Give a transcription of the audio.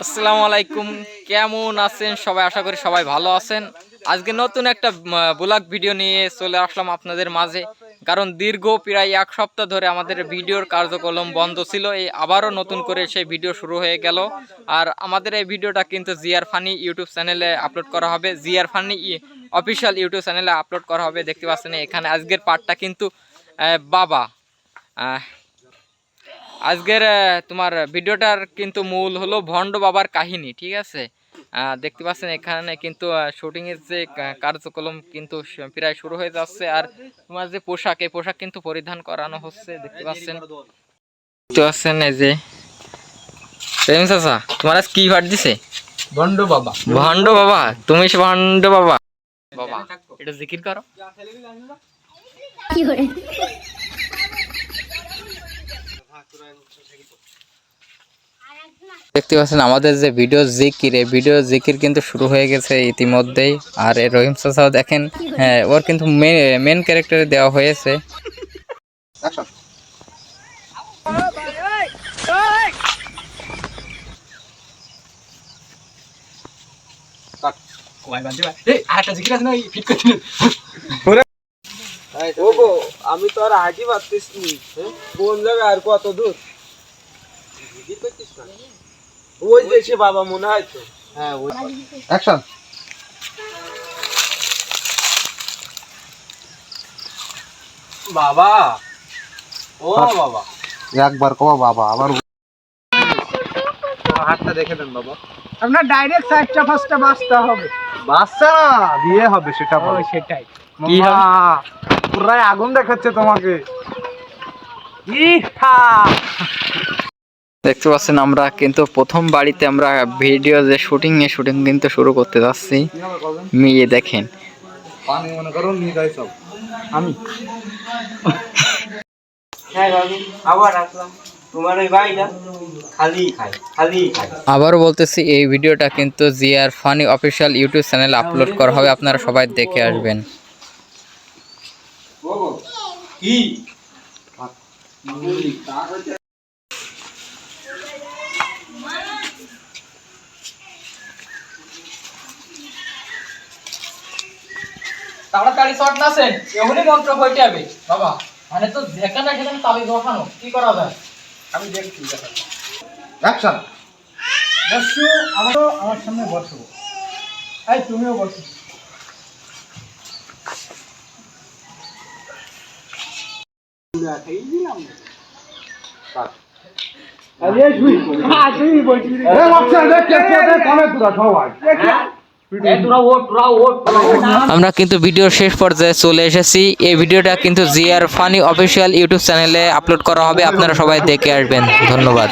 আসসালামু আলাইকুম, কেমন আছেন সবাই? আশা করি সবাই ভালো আছেন। আজকে নতুন একটা ব্লগ ভিডিও নিয়ে চলে আসলাম আপনাদের মাঝে। কারণ দীর্ঘ প্রায় এক সপ্তাহ ধরে আমাদের ভিডিওর কার্যক্রম বন্ধ ছিল, এই আবারও নতুন করে সেই ভিডিও শুরু হয়ে গেল। আর আমাদের এই ভিডিওটা কিন্তু জিআর ফানি ইউটিউব চ্যানেলে আপলোড করা হবে, জিআর ফানি অফিসিয়াল ইউটিউব চ্যানেলে আপলোড করা হবে। দেখতে পাচ্ছেন এখানে আজকের পার্টটা কিন্তু বাবা। আজকের তোমার ভিডিওটার কিন্তু মূল হলো ভণ্ড বাবার কাহিনী, ঠিক আছে? দেখতে পাচ্ছেন এখানে কিন্তু শুটিংয়ের যে কার্যক্রম কিন্তু প্রায় শুরু হয়ে যাচ্ছে। আর তোমার যে পোশাক, এই পোশাক কিন্তু পরিধান করানো হচ্ছে। দেখতে পাচ্ছেন এই যে প্রেম চাচা, তোমার আজ কি ভাট দিছে? ভণ্ড বাবা। ভণ্ড বাবা, তুমি ভণ্ড বাবা। বাবা এটা জিকির করো। দেখতে পাচ্ছেন আমাদের যে ভিডিও জিকির, এই ভিডিও জিকির কিন্তু শুরু হয়ে গেছে ইতিমধ্যেই। আর রহিম চাচাও দেখেন, হ্যাঁ ওর কিন্তু মেন ক্যারেক্টারে দেওয়া হয়েছে। আমি তো আর হাঁটি পারতিস কোন জায়গায় আর কত দূর ওই দেশে বাবা মনে হয় তো। হ্যাঁ ওই অ্যাকশন। বাবা ও বাবা একবার কো বাবা, আবার হাতটা দেখে দেন বাবা। আপনার ডাইরেক্ট সাইডটা ফার্স্টটা বাঁচতে হবে। বাচ্চা না বিয়ে হবে সেটা বলো। ওই সেটাই কি হবে? পুরাই আগুন দেখাচ্ছে তোমাকে। দেখতে পাচ্ছেন আমরা কিন্তু প্রথম বাড়িতে আমরা ভিডিও যে শুটিং কিন্তু শুরু করতে যাচ্ছি। মেয়ে দেখেন, পানি মনে করো নিয়ে যাই সব আমি। হ্যাঁ বাবু আবার আসলাম। তোমার ওই ভাইটা খালি খায় খালি খায়। আবারও বলতেছি, এই ভিডিওটা কিন্তু জিআর ফানি অফিসিয়াল ইউটিউব চ্যানেলে আপলোড করা হবে, আপনারা সবাই দেখে আসবেন। কি তাড়াতাড়ি শট নাছেন, এখনই মন্ত্র হইতে হবে বাবা। মানে তো যেখানে সেখানে তালি বসানো, কি করা যায়? আমি দেখছি অ্যাকশন। বসু আমার সামনে বসো। এই তুমিও বসো। আমরা কিন্তু ভিডিওর শেষ পর্যায়ে চলে এসেছি। এই ভিডিওটা কিন্তু জিআর ফানি অফিসিয়াল ইউটিউব চ্যানেলে আপলোড করা হবে, আপনারা সবাই দেখে আসবেন। ধন্যবাদ।